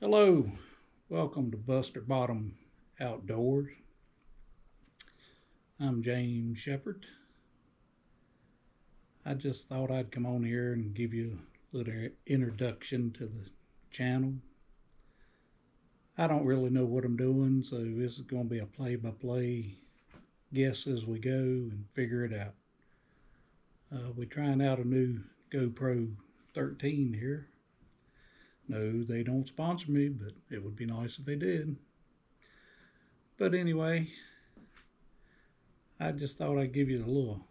Hello, welcome to Buster Bottom Outdoors. I'm James Shepard. I just thought I'd come on here and give you a little introduction to the channel. I don't really know what I'm doing, so this is going to be a play-by-play guess as we go and figure it out. We're trying out a new GoPro 13 here. No, they don't sponsor me, but it would be nice if they did. But anyway, I just thought I'd give you a little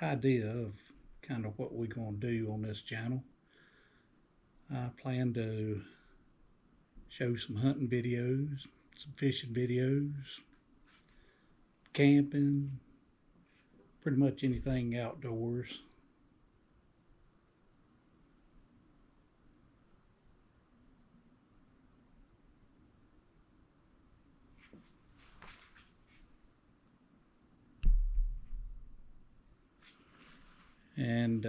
idea of kind of what we're going to do on this channel. I plan to show some hunting videos, some fishing videos, camping, pretty much anything outdoors. And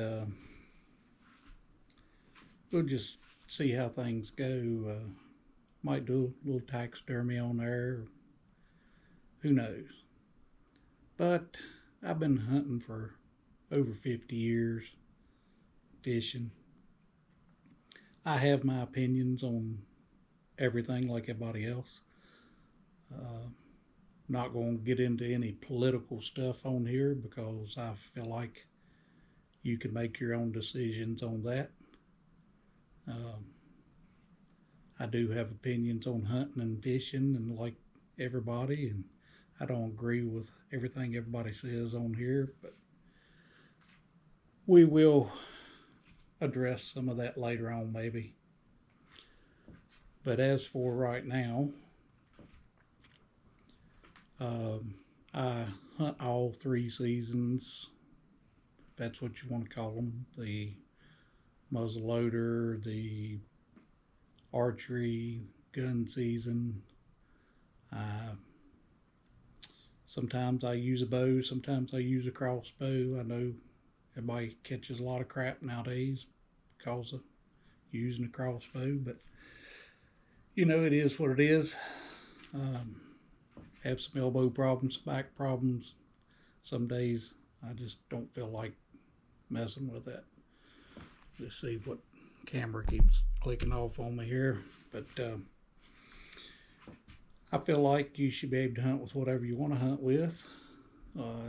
we'll just see how things go. Might do a little taxidermy on there. Who knows? But I've been hunting for over 50 years, fishing. I have my opinions on everything like everybody else. Not going to get into any political stuff on here because I feel like you can make your own decisions on that. I do have opinions on hunting and fishing and like everybody, and I don't agree with everything everybody says on here, but we will address some of that later on maybe. But as for right now, I hunt all three seasons, if that's what you want to call them. The muzzleloader, the archery, gun season. Sometimes I use a bow, sometimes I use a crossbow. I know everybody catches a lot of crap nowadays because of using a crossbow, but you know, it is what it is. Have some elbow problems, back problems. Some days I just don't feel like messing with that. Let's see what camera keeps clicking off on me here, but I feel like you should be able to hunt with whatever you want to hunt with,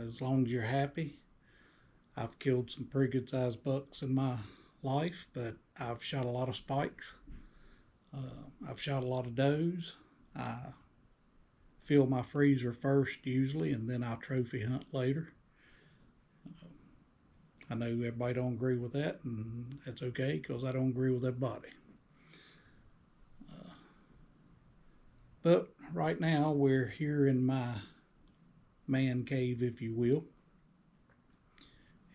as long as you're happy. I've killed some pretty good sized bucks in my life, but I've shot a lot of spikes. I've shot a lot of does. I fill my freezer first usually, and then I'll trophy hunt later. I know everybody don't agree with that, and that's okay because I don't agree with everybody. But right now we're here in my man cave, if you will,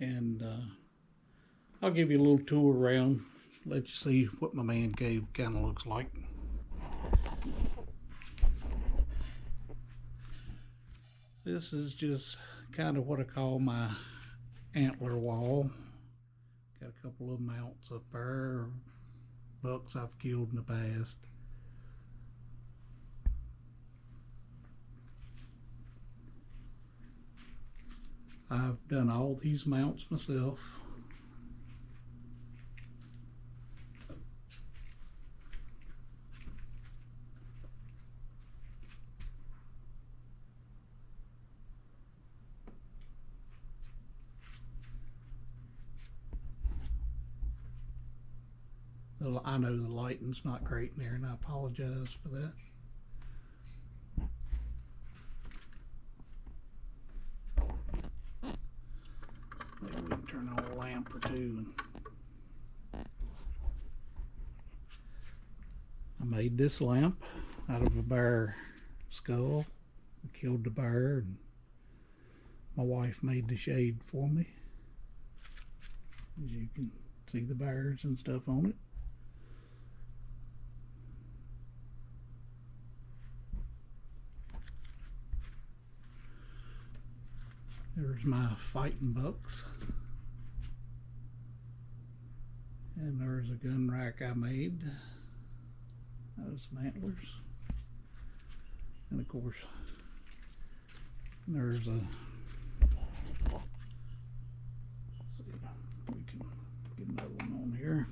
and I'll give you a little tour around, let you see what my man cave kind of looks like. This is just kind of what I call my antler wall. Got a couple of mounts up there, bucks I've killed in the past. I've done all these mounts myself. I know the lighting's not great in there, and I apologize for that. Maybe we can turn on a lamp or two. I made this lamp out of a bear skull. I killed the bear, and my wife made the shade for me. As you can see the bears and stuff on it. There's my fighting bucks. And there's a gun rack I made. There's some antlers. And of course, there's a, let's see, we can get another one on here.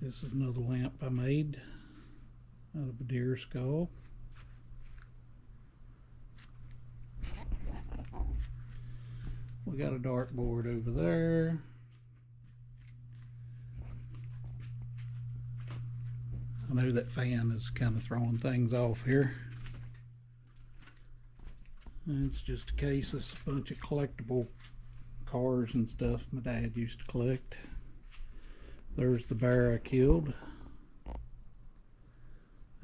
This is another lamp I made out of a deer skull. We got a dartboard over there. I know that fan is kind of throwing things off here. And it's just a case of a bunch of collectible cars and stuff my dad used to collect. There's the bear I killed.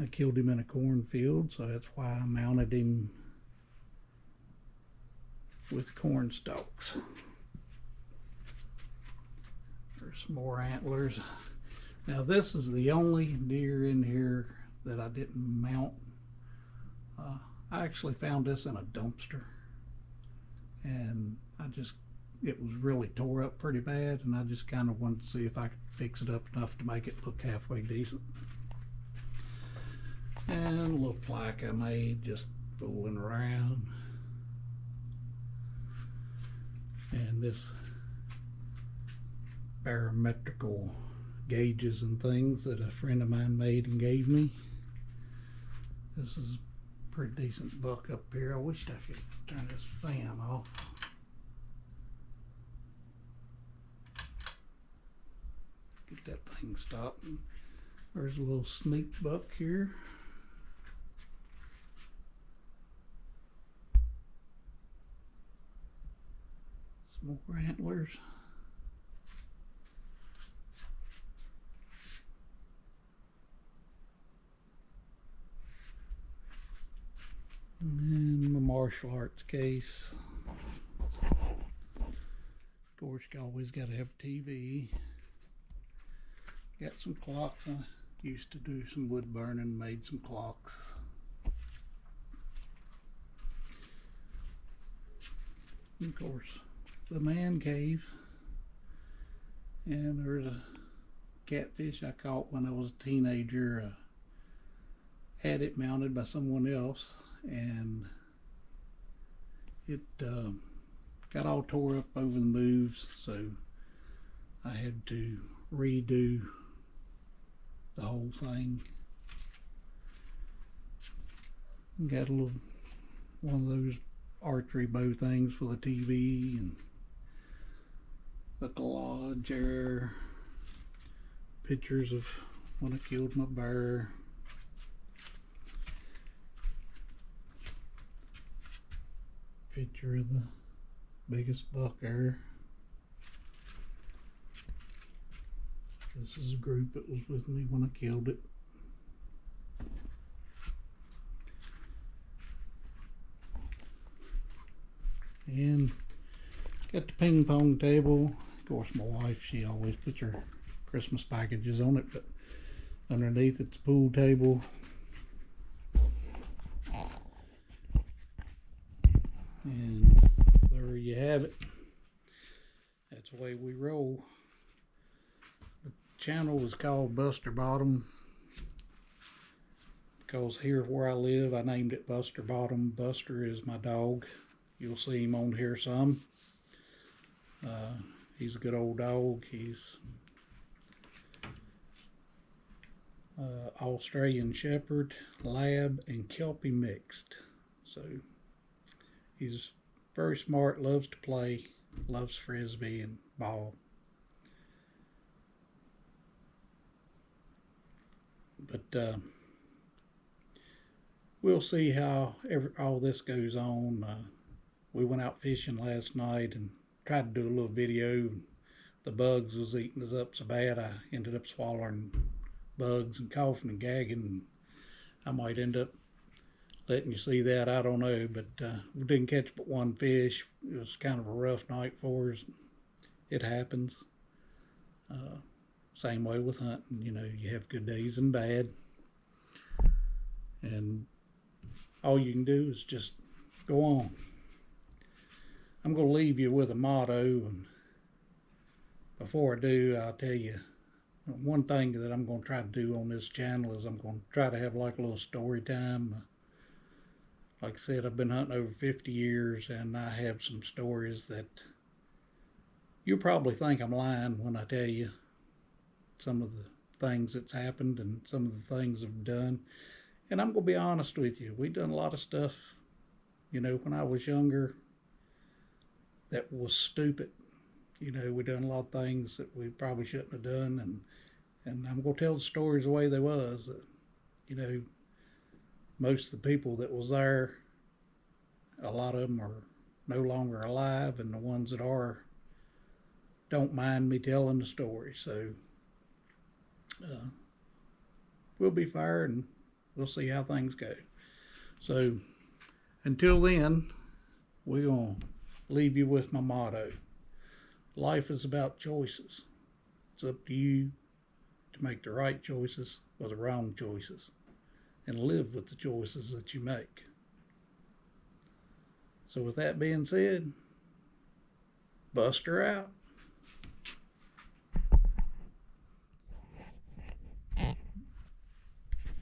I killed him in a cornfield, so that's why I mounted him with corn stalks. There's some more antlers. Now this is the only deer in here that I didn't mount. I actually found this in a dumpster, and it was really tore up pretty bad, and I just kind of wanted to see if I could fix it up enough to make it look halfway decent. And a little plaque I made just fooling around. And this barometrical gauges and things that a friend of mine made and gave me. This is a pretty decent buck up here. I wish I could turn this fan off. Get that thing stopped. There's a little sneak buck here. Some more antlers. And my martial arts case. Of course, you always got to have TV. Got some clocks. I used to do some wood burning, made some clocks. And of course, the man cave. And there's a catfish I caught when I was a teenager. Had it mounted by someone else, and it got all tore up over the moves, so I had to redo the whole thing. Got a little one of those archery bow things for the TV, and the collage there, pictures of when I killed my bear. Picture of the biggest buck there. This is a group that was with me when I killed it. And got the ping pong table. Of course, my wife, she always puts her Christmas packages on it, but underneath it's a pool table. And there you have it. That's the way we roll. The channel was called Buster Bottom because here where I live, I named it Buster Bottom. Buster is my dog. You'll see him on here some. He's a good old dog. He's Australian Shepherd, Lab, and Kelpie mixed. So he's very smart, loves to play, loves frisbee and ball. But we'll see how all this goes on. We went out fishing last night and tried to do a little video. The bugs was eating us up so bad I ended up swallowing bugs and coughing and gagging. I might end up letting you see that, I don't know, but we didn't catch but one fish. It was kind of a rough night for us. It happens. Same way with hunting, you know, you have good days and bad. And all you can do is just go on. I'm going to leave you with a motto, and before I do, I'll tell you One thing that I'm going to try to do on this channel is I'm going to try to have like a little story time. Like I said, I've been hunting over 50 years, and I have some stories that you'll probably think I'm lying when I tell you some of the things that's happened and some of the things I've done. And I'm going to be honest with you. We've done a lot of stuff, when I was younger that was stupid. We done a lot of things that we probably shouldn't have done, and I'm going to tell the stories the way they was. You know, most of the people that was there, a lot of them are no longer alive, and the ones that are don't mind me telling the story. So uh, we'll be fair, and we'll see how things go. So until then, we're going to leave you with my motto. Life is about choices. It's up to you to make the right choices or the wrong choices and live with the choices that you make. So with that being said, Buster out.